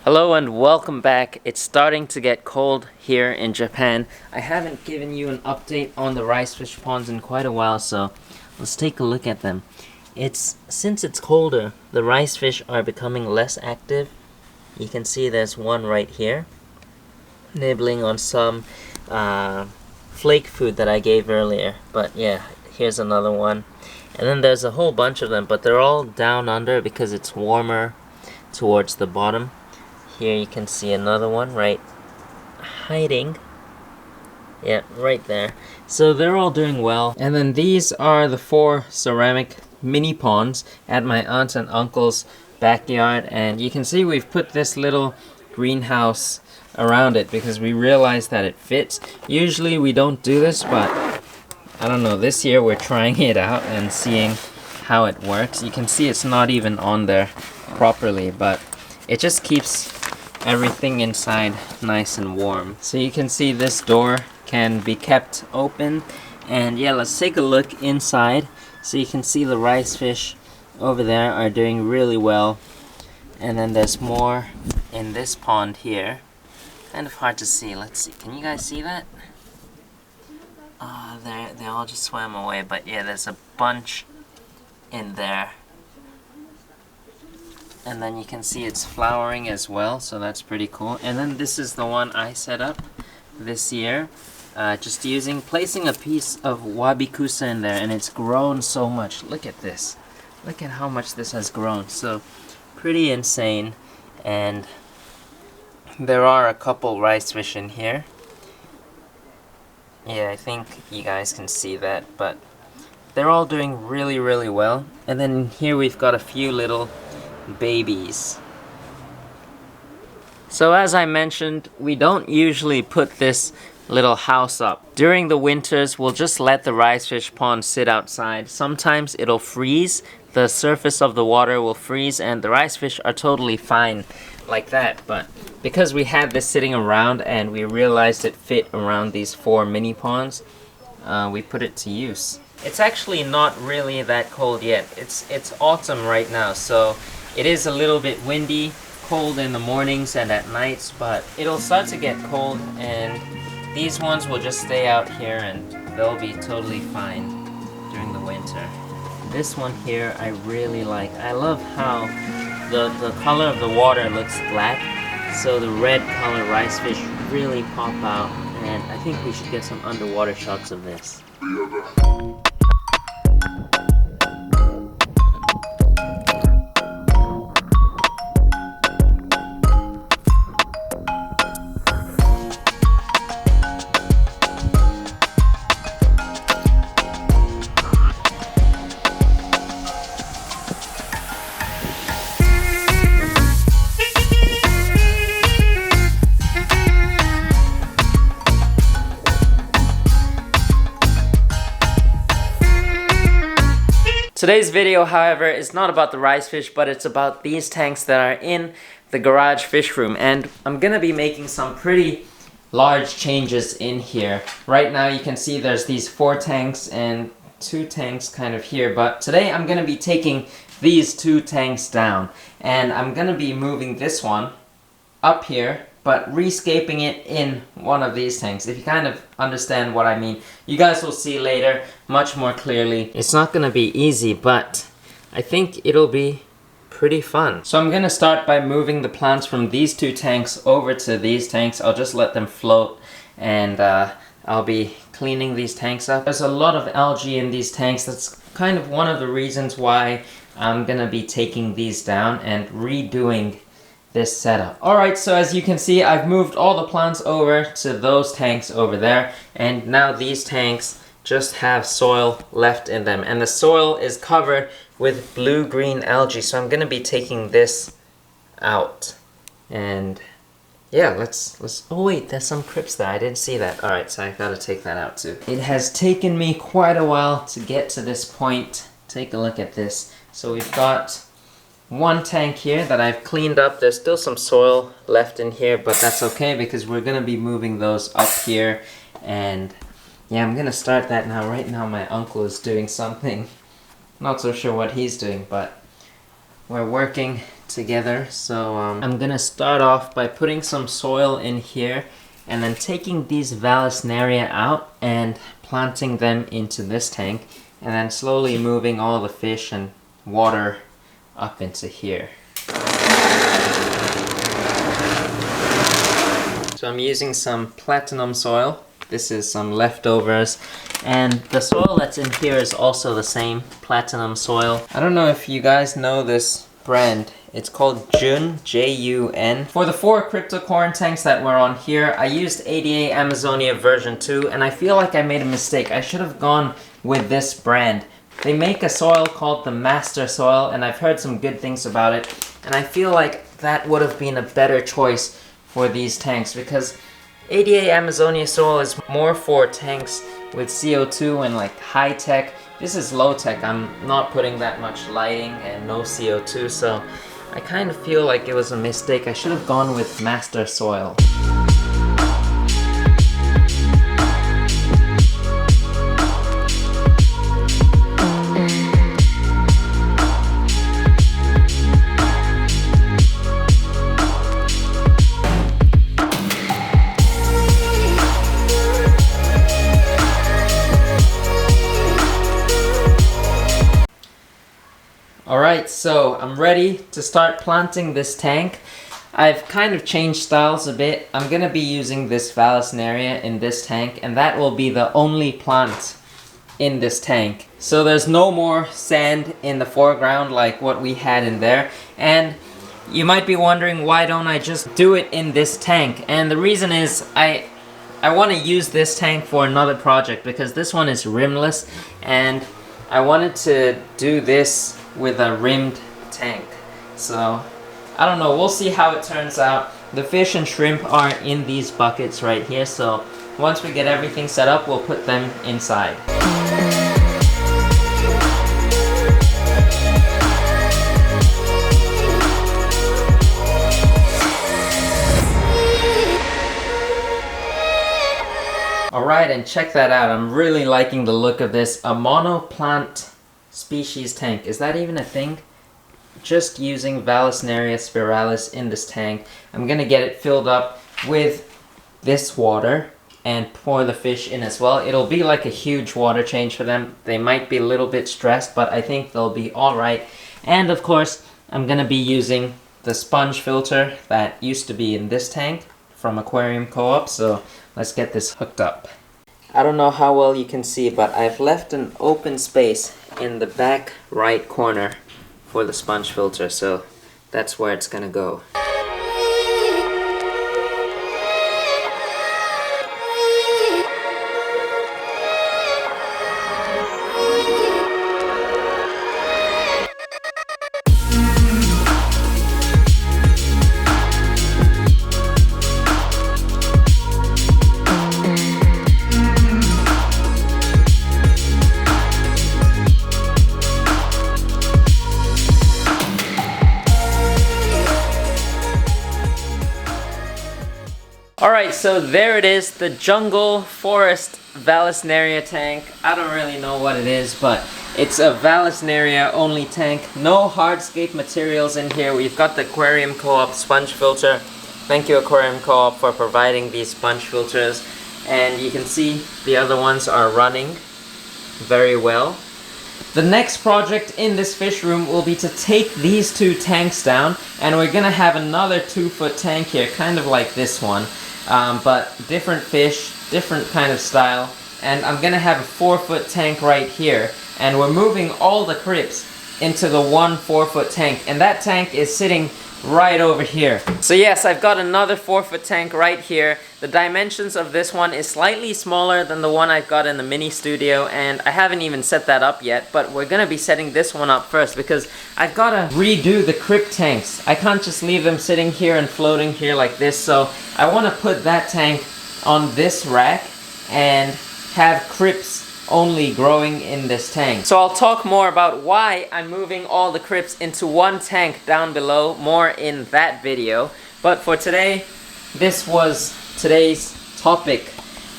Hello and welcome back. It's starting to get cold here in Japan. I haven't given you an update on the rice fish ponds in quite a while, so let's take a look at them. Since it's colder, the rice fish are becoming less active. You can see there's one right here, nibbling on some flake food that I gave earlier. But yeah, here's another one. And then there's a whole bunch of them, but they're all down under because it's warmer towards the bottom. Here you can see another one right hiding. Yeah, right there. So they're all doing well. And then these are the 4 ceramic mini ponds at my aunt and uncle's backyard. And you can see we've put this little greenhouse around it because we realized that it fits. Usually we don't do this, but I don't know, this year we're trying it out and seeing how it works. You can see it's not even on there properly, but it just keeps everything inside nice and warm. So you can see this door can be kept open, and yeah, let's take a look inside. So you can see the rice fish over there are doing really well, and then there's more in this pond here. Kind of hard to see. Let's see, can you guys see that? They all just swam away, but yeah, there's a bunch in there. And then you can see it's flowering as well, so that's pretty cool. And then this is the one I set up this year, just placing a piece of wabikusa in there, and it's grown so much. Look at this. Look at how much this has grown. So pretty insane. And there are a couple rice fish in here. Yeah, I think you guys can see that, but they're all doing really, really well. And then here we've got a few little babies. So as I mentioned, we don't usually put this little house up. During the winters, we'll just let the rice fish pond sit outside. Sometimes it'll freeze, the surface of the water will freeze, and the rice fish are totally fine like that. But because we had this sitting around and we realized it fit around these 4 mini ponds, we put it to use. It's actually not really that cold yet. It's autumn right now, so it is a little bit windy, cold in the mornings and at nights, but it'll start to get cold, and these ones will just stay out here and they'll be totally fine during the winter. This one here I really like. I love how the color of the water looks black, so the red color rice fish really pop out, and I think we should get some underwater shots of this. Today's video, however, is not about the rice fish, but it's about these tanks that are in the garage fish room. And I'm gonna be making some pretty large changes in here. Right now you can see there's these 4 tanks and 2 tanks kind of here, but today I'm gonna be taking these 2 tanks down. And I'm gonna be moving this one up here, but rescaping it in one of these tanks. If you kind of understand what I mean, you guys will see later much more clearly. It's not gonna be easy, but I think it'll be pretty fun. So I'm gonna start by moving the plants from these 2 tanks over to these tanks. I'll just let them float, and I'll be cleaning these tanks up. There's a lot of algae in these tanks. That's kind of one of the reasons why I'm gonna be taking these down and redoing this setup. Alright, so as you can see, I've moved all the plants over to those tanks over there, and now these tanks just have soil left in them, and the soil is covered with blue-green algae, so I'm gonna be taking this out. And yeah, let's oh wait, there's some crypts there, I didn't see that. Alright, so I gotta take that out too. It has taken me quite a while to get to this point. Take a look at this. So we've got 1 tank here that I've cleaned up. There's still some soil left in here, but that's okay because we're gonna be moving those up here. And yeah, I'm gonna start that now. Right now my uncle is doing something. Not so sure what he's doing, but we're working together. So I'm gonna start off by putting some soil in here and then taking these Vallisneria out and planting them into this tank, and then slowly moving all the fish and water up into here. So I'm using some platinum soil. This is some leftovers, and the soil that's in here is also the same platinum soil. I don't know if you guys know this brand. It's called Jun, J-U-N. For the 4 cryptocorn tanks that were on here, I used ADA Amazonia version 2, and I feel like I made a mistake. I should have gone with this brand. They make a soil called the Master Soil, and I've heard some good things about it, and I feel like that would have been a better choice for these tanks, because ADA Amazonia soil is more for tanks with CO2 and like high tech. This is low tech. I'm not putting that much lighting and no CO2, so I kind of feel like it was a mistake. I should have gone with Master Soil. Alright, so I'm ready to start planting this tank. I've kind of changed styles a bit. I'm going to be using this Vallisneria in this tank, and that will be the only plant in this tank. So there's no more sand in the foreground like what we had in there. And you might be wondering, why don't I just do it in this tank? And the reason is I want to use this tank for another project, because this one is rimless, and I wanted to do this with a rimmed tank. So I don't know, we'll see how it turns out. The fish and shrimp are in these buckets right here, so once we get everything set up, we'll put them inside. Alright, and check that out. I'm really liking the look of this. A monoplant species tank. Is that even a thing? Just using Vallisneria spiralis in this tank. I'm gonna get it filled up with this water and pour the fish in as well. It'll be like a huge water change for them. They might be a little bit stressed, but I think they'll be alright. And of course, I'm gonna be using the sponge filter that used to be in this tank from Aquarium Co-op, so let's get this hooked up. I don't know how well you can see, but I've left an open space in the back right corner for the sponge filter, so that's where it's gonna go. Alright, so there it is, the jungle forest Vallisneria tank. I don't really know what it is, but it's a Vallisneria only tank. No hardscape materials in here. We've got the Aquarium Co-op sponge filter. Thank you, Aquarium Co-op, for providing these sponge filters. And you can see the other ones are running very well. The next project in this fish room will be to take these 2 tanks down, and we're gonna have another 2-foot tank here, kind of like this one. But different fish, different kind of style, and I'm gonna have a 4-foot tank right here, and we're moving all the crypts into the 1 4-foot tank, and that tank is sitting right over here. So yes, I've got another 4-foot tank right here. The dimensions of this one is slightly smaller than the one I've got in the mini studio, and I haven't even set that up yet, but we're gonna be setting this one up first because I've gotta redo the crypt tanks. I can't just leave them sitting here and floating here like this, so I wanna put that tank on this rack and have crypts only growing in this tank. So I'll talk more about why I'm moving all the crypts into 1 tank down below, more in that video. But for today, this was today's topic,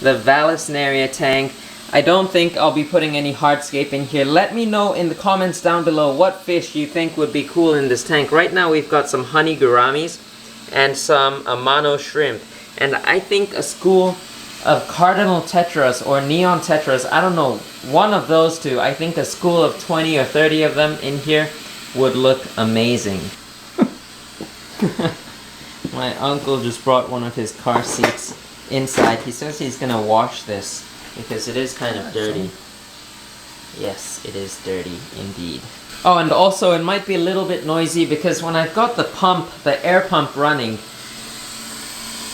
the Vallisneria tank. I don't think I'll be putting any hardscape in here. Let me know in the comments down below what fish you think would be cool in this tank. Right now we've got some honey gouramis and some amano shrimp. And I think a school of cardinal tetras or neon tetras, I don't know, one of those two, I think a school of 20 or 30 of them in here would look amazing. My uncle just brought one of his car seats inside. He says he's gonna wash this because it is kind of dirty. Yes, it is dirty indeed. Oh, and also it might be a little bit noisy because when I've got the pump, the air pump running,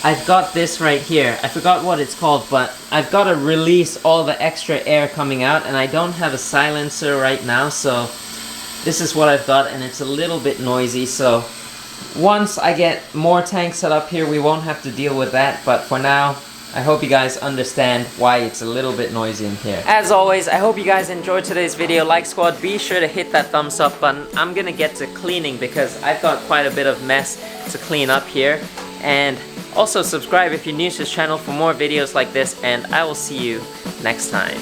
I've got this right here. I forgot what it's called, but I've got to release all the extra air coming out, and I don't have a silencer right now, so this is what I've got, and it's a little bit noisy. So once I get more tanks set up here, we won't have to deal with that, but for now, I hope you guys understand why it's a little bit noisy in here. As always, I hope you guys enjoyed today's video. Like Squad, be sure to hit that thumbs up button. I'm gonna get to cleaning because I've got quite a bit of mess to clean up here. And also subscribe if you're new to this channel for more videos like this, and I will see you next time.